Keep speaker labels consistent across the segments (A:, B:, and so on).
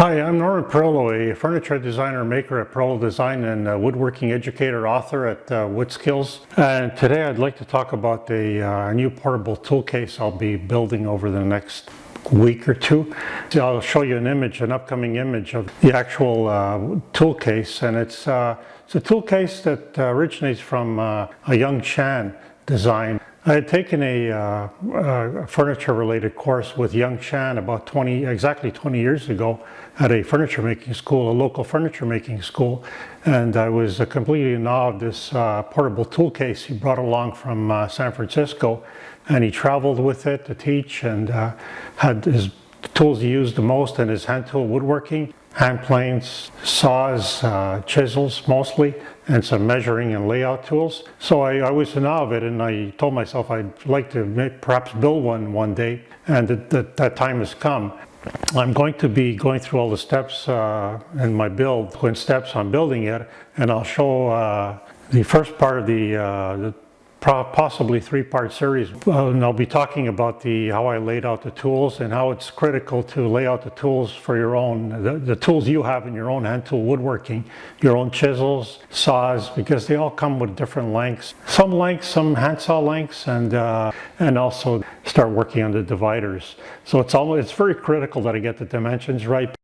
A: Hi, I'm Norman Perillo, a furniture designer maker at Perillo Design and a woodworking educator author at WoodSkills. And today I'd like to talk about a new portable tool case I'll be building over the next week or two. I'll show you an upcoming image of the actual tool case, and it's a tool case that originates from a Yeung Chan design. I had taken a furniture-related course with Yeung Chan about exactly 20 years ago at a furniture making school, a local furniture making school, and I was completely in awe of this portable tool case he brought along from San Francisco, and he traveled with it to teach and had the tools he used the most in his hand tool woodworking. Hand planes, saws, chisels mostly, and some measuring and layout tools. So I was in awe of it, and I told myself I'd like to perhaps build one day, and that time has come. I'm going to be going through all the steps in my build, twin steps on building it, and I'll show the first part of the possibly three-part series. And I'll be talking about how I laid out the tools and how it's critical to lay out the tools for your own, the tools you have in your own hand tool woodworking, your own chisels, saws, because they all come with different lengths. Some handsaw lengths, and also start working on the dividers. So it's very critical that I get the dimensions right.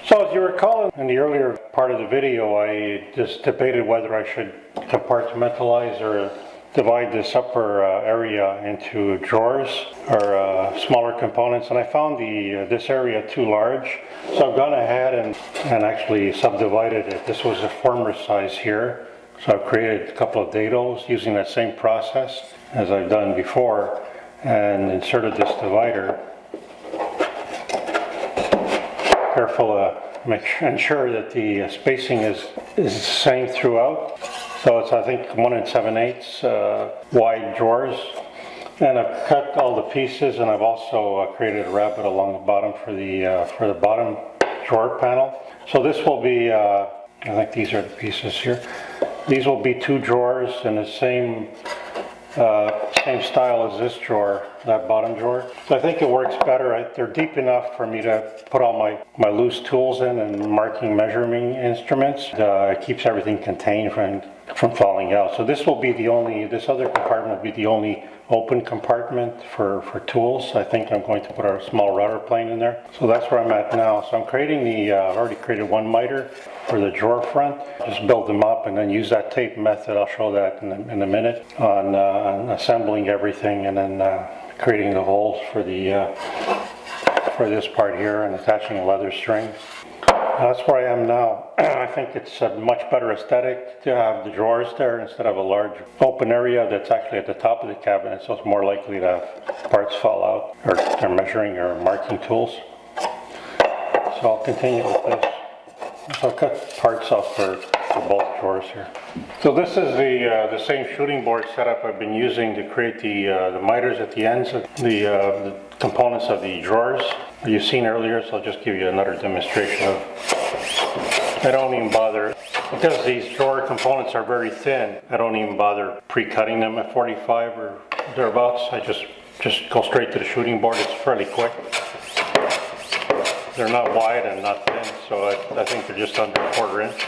A: So as you recall, in the earlier part of the video, I just debated whether I should compartmentalize or divide this upper area into drawers or smaller components, and I found this area too large. So I've gone ahead and actually subdivided it. This was a former size here, so I've created a couple of dados using that same process as I've done before and inserted this divider. Careful ensure that the spacing is the same throughout. So it's, I think, 1 7/8 wide drawers. And I've cut all the pieces, and I've also created a rabbet along the bottom for the bottom drawer panel. So this will be, I think these are the pieces here. These will be 2 drawers in the same style as this drawer, that bottom drawer. So I think it works better. They're deep enough for me to put all my loose tools in and marking measuring instruments. It keeps everything contained from falling out. So this other compartment will be the only open compartment for tools. I think I'm going to put a small router plane in there. So that's where I'm at now. So I'm creating I've already created one miter for the drawer front. Just build them up and then use that tape method. I'll show that in a minute on assembling everything and then creating the holes for this part here and attaching a leather string. That's where I am now. I think it's a much better aesthetic to have the drawers there instead of a large open area that's actually at the top of the cabinet, so it's more likely to have parts fall out or measuring or marking tools. So I'll continue with this. So I'll cut parts off for both drawers here. So this is the same shooting board setup I've been using to create the miters at the ends of the components of the drawers you've seen earlier, so I'll just give you another demonstration of. I don't even bother, because these drawer components are very thin, I don't even bother pre-cutting them at 45 or thereabouts. I just go straight to the shooting board. It's fairly quick. They're not wide and not thin, so I think they're just under a 1/4 inch.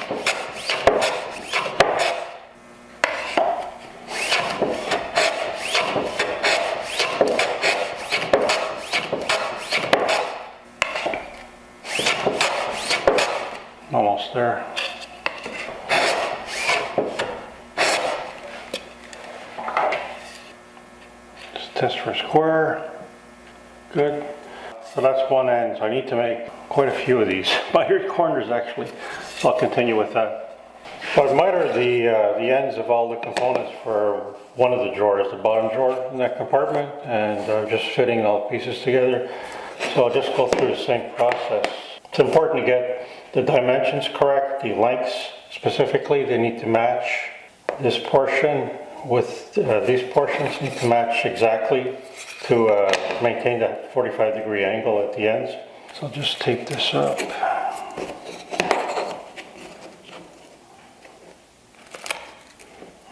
A: Almost there. Just test for square. Good. So that's one end. So I need to make quite a few of these mitered corners actually. So I'll continue with that. So I've mitered the ends of all the components for one of the drawers, the bottom drawer in that compartment, and just fitting all the pieces together. So I'll just go through the same process. It's important to get the dimensions correct, the lengths specifically. They need to match this portion with these portions need to match exactly to maintain that 45-degree angle at the ends. So I'll just tape this up.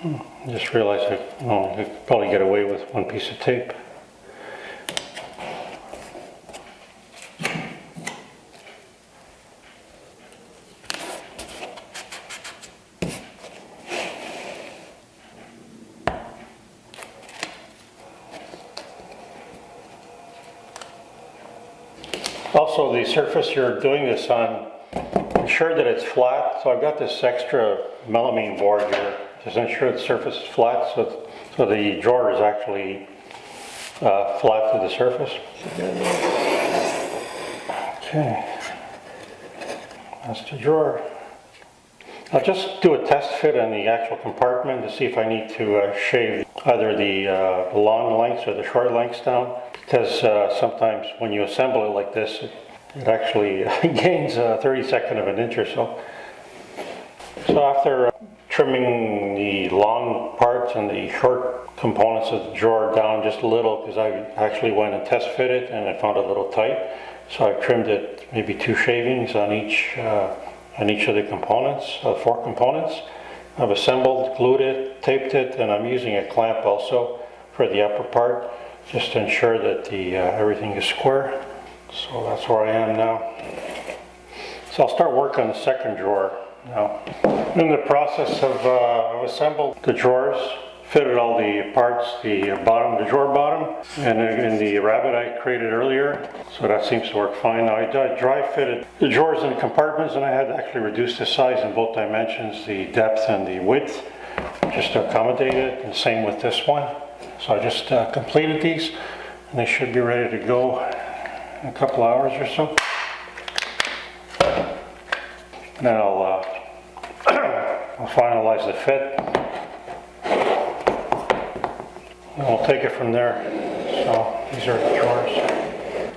A: I just realized I could probably get away with one piece of tape. Also, the surface you're doing this on, ensure that it's flat. So I've got this extra melamine board here. Just ensure the surface is flat so the drawer is actually flat to the surface. Okay, that's the drawer. I'll just do a test fit on the actual compartment to see if I need to shave either the long lengths or the short lengths down. Because sometimes when you assemble it like this, it actually gains 1/32 of an inch or so. So after trimming the long parts and the short components of the drawer down just a little, because I actually went and test fit it and I found it a little tight, so I've trimmed it maybe 2 shavings on each of the components, 4 components. I've assembled, glued it, taped it, and I'm using a clamp also for the upper part, just to ensure that everything is square. So that's where I am now. So I'll start work on the second drawer now. In the process of I've assembled the drawers, fitted all the parts, the drawer bottom, and in the rabbet I created earlier. So that seems to work fine. Now I dry fitted the drawers in the compartments, and I had to actually reduce the size in both dimensions, the depth and the width, just to accommodate it. And same with this one. So I just completed these, and they should be ready to go in a couple hours or so. And then I'll finalize the fit, and we'll take it from there. So these are the drawers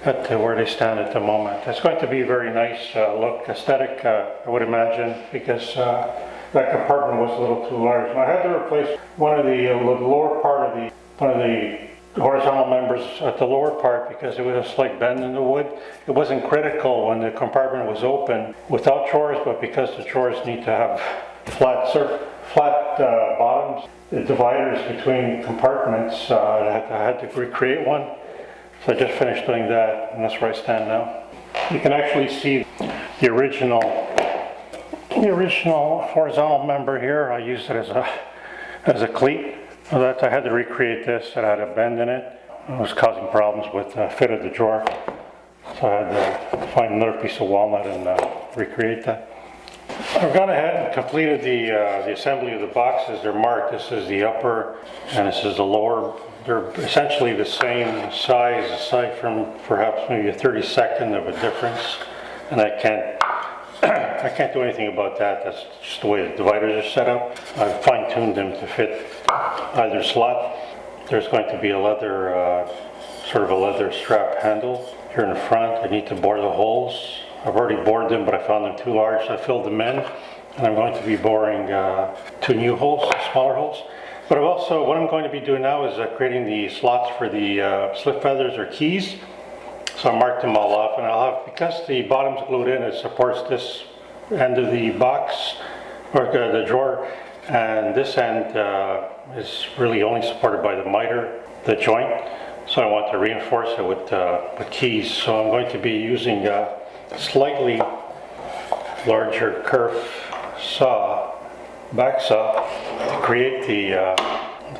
A: at where they stand at the moment. It's going to be a very nice look, aesthetic, I would imagine, because that compartment was a little too large. And I had to replace one of the lower part of one of the horizontal members at the lower part because there was a slight bend in the wood. It wasn't critical when the compartment was open without drawers, but because the drawers need to have flat bottoms, the dividers between compartments, I had to recreate one. So I just finished doing that, and that's where I stand now. You can actually see the original horizontal member here. I used it as a cleat. So that I had to recreate this. It had a bend in it. It was causing problems with fit of the drawer. So I had to find another piece of walnut and recreate that. I've gone ahead and completed the assembly of the boxes. They're marked. This is the upper and this is the lower. They're essentially the same size, aside from perhaps maybe a 32nd of a difference. And I can't do anything about that. That's just the way the dividers are set up. I've fine-tuned them to fit either slot. There's going to be a leather, sort of a leather strap handle here in the front. I need to bore the holes. I've already bored them, but I found them too large, so I filled them in. And I'm going to be boring 2 new holes, smaller holes. But what I'm going to be doing now is creating the slots for the slip feathers or keys. So I marked them all off, and I'll have, because the bottom's glued in, it supports this end of the box, or the drawer, and this end is really only supported by the miter, the joint. So I want to reinforce it with keys. So I'm going to be using a slightly larger kerf saw, back saw, to create the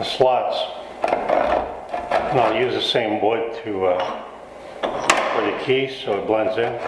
A: slots. And I'll use the same wood for the keys so it blends in.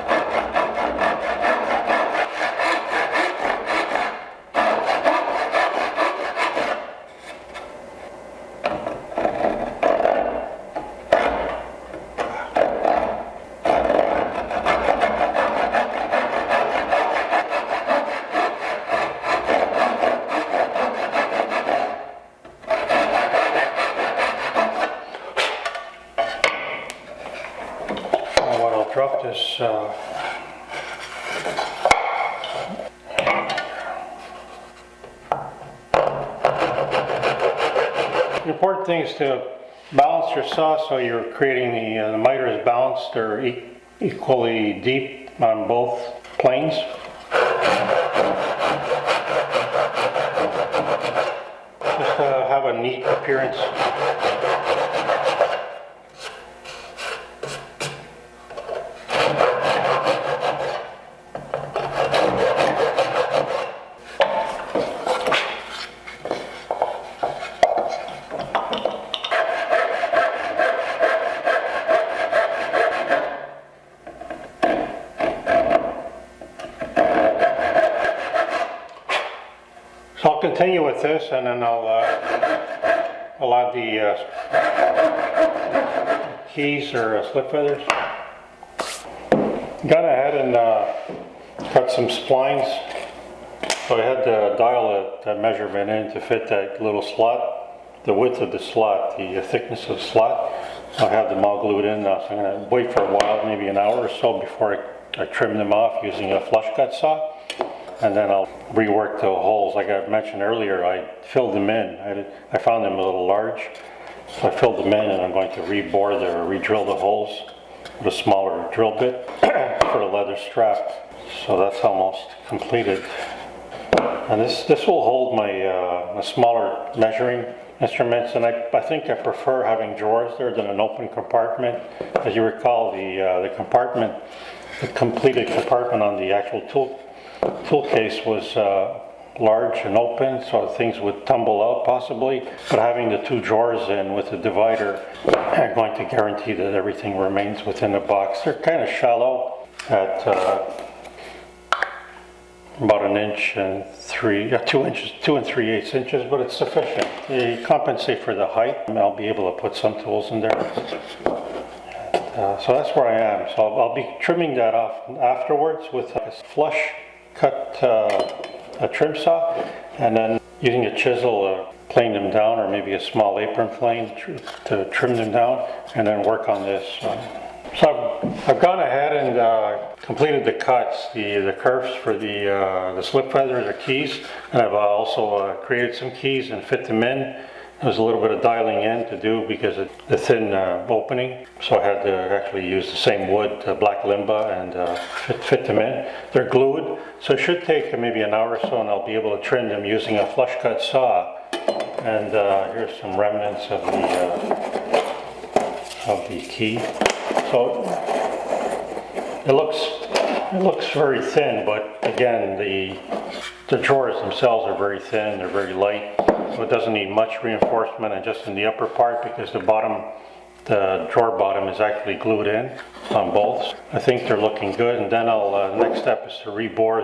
A: Drop this The important thing is to balance your saw so you're creating the miter is balanced or equally deep on both planes. Just have a neat appearance. So I'll continue with this, and then I'll add the keys or slip feathers. Got ahead and cut some splines. So I had to dial the measurement in to fit that little slot, the width of the slot, the thickness of the slot. I have them all glued in now, so I'm going to wait for a while, maybe an hour or so, before I trim them off using a flush cut saw. And then I'll rework the holes. Like I mentioned earlier, I filled them in. I found them a little large, so I filled them in, and I'm going to rebore or re-drill the holes with a smaller drill bit for the leather strap. So that's almost completed. And this will hold my smaller measuring instruments, and I think I prefer having drawers there than an open compartment. As you recall, the completed compartment on the actual tool case was large and open, so things would tumble out possibly. But having the two drawers in with the divider, I'm going to guarantee that everything remains within the box. They're kind of shallow at about 1 inch and 2 and 3/8 inches, but it's sufficient. You compensate for the height, and I'll be able to put some tools in there. So that's where I am. So I'll be trimming that off afterwards with a flush cut a trim saw, and then using a chisel plane them down, or maybe a small apron plane to trim them down, and then work on this. So I've gone ahead and completed the cuts, the curves for the slip feathers or keys, and I've also created some keys and fit them in. There's a little bit of dialing in to do because of the thin opening, so I had to actually use the same wood, black limba, and fit them in. They're glued, so it should take maybe an hour or so, and I'll be able to trim them using a flush cut saw. And here's some remnants of the key. So it looks very thin, but again, the drawers themselves are very thin. They're very light. So it doesn't need much reinforcement, and just in the upper part, because the drawer bottom is actually glued in on both. I think they're looking good, and then next step is to rebore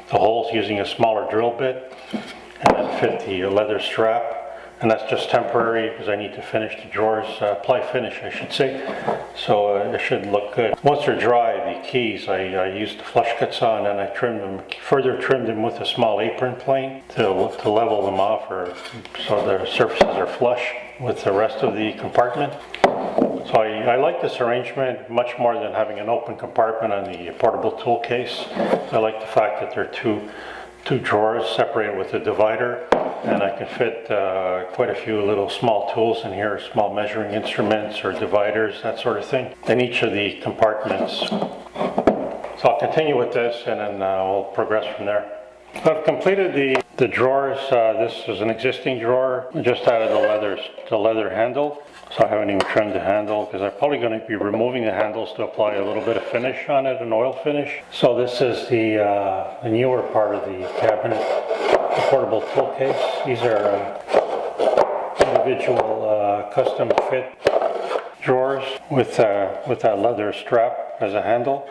A: the holes using a smaller drill bit, and then fit the leather strap. And that's just temporary because I need to finish the drawers, apply finish I should say, so it should look good. Once they're dry, the keys, I used the flush cut saw, and then I further trimmed them with a small apron plane to level them off, so their surfaces are flush with the rest of the compartment. So I like this arrangement much more than having an open compartment on the portable tool case. I like the fact that there are two drawers separated with a divider, and I can fit quite a few little small tools in here, small measuring instruments or dividers, that sort of thing, in each of the compartments. So I'll continue with this, and then we'll progress from there. I've completed the drawers. This is an existing drawer. I just added the leather handle. So I haven't even trimmed the handle because I'm probably going to be removing the handles to apply a little bit of finish on it, an oil finish. So this is the newer part of the cabinet, the portable tool case. These are individual custom fit drawers with that leather strap as a handle.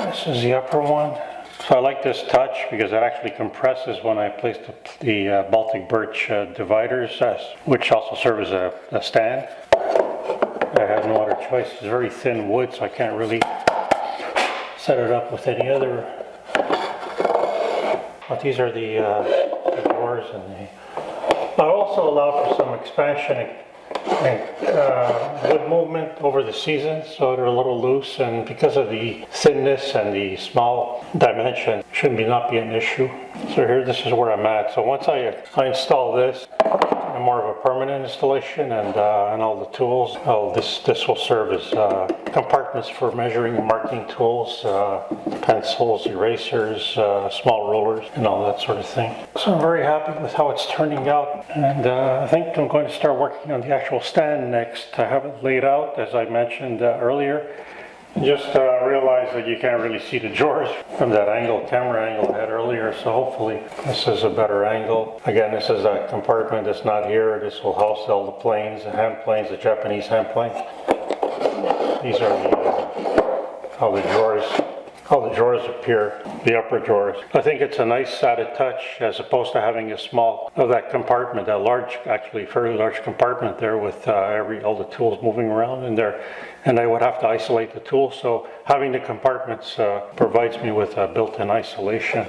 A: This is the upper one. So I like this touch because it actually compresses when I place the Baltic birch dividers, which also serve as a stand. I have no other choice. It's very thin wood, so I can't really set it up with any other. But these are the drawers, and I also allow for some expansion wood movement over the season, so they're a little loose, and because of the thinness and the small dimension, should not be an issue. So here, this is where I'm at. So once I install this, more of a permanent installation, and all the tools, this will serve as compartments for measuring and marking tools, pencils, erasers, small rulers, and all that sort of thing. So I'm very happy with how it's turning out, and I think I'm going to start working on the actual stand next. I have it laid out, as I mentioned earlier. Just realized that you can't really see the drawers from that camera angle I had earlier, so hopefully this is a better angle. Again, this is a compartment that's not here. This will house all the planes, the hand planes, the Japanese hand plane. These are how the drawers appear, the upper drawers. I think it's a nice added touch as opposed to having a small of that compartment, that large, actually fairly large compartment there with all the tools moving around in there, and I would have to isolate the tools. So having the compartments provides me with built-in isolation.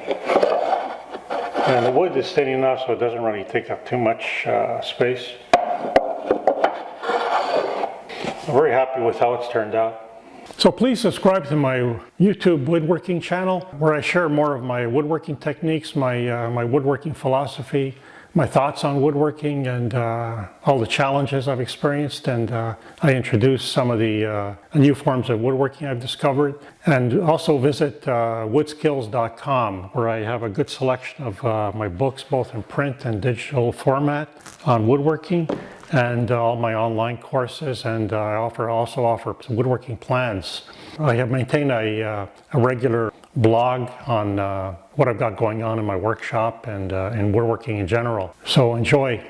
A: And the wood is thin enough so it doesn't really take up too much space. I'm very happy with how it's turned out. So please subscribe to my YouTube woodworking channel, where I share more of my woodworking techniques, my woodworking philosophy, my thoughts on woodworking, and all the challenges I've experienced. And I introduce some of the new forms of woodworking I've discovered. And also visit woodskills.com, where I have a good selection of my books, both in print and digital format, on woodworking, and all my online courses, and I also offer some woodworking plans. I have maintained a regular blog on what I've got going on in my workshop and in woodworking in general. So enjoy.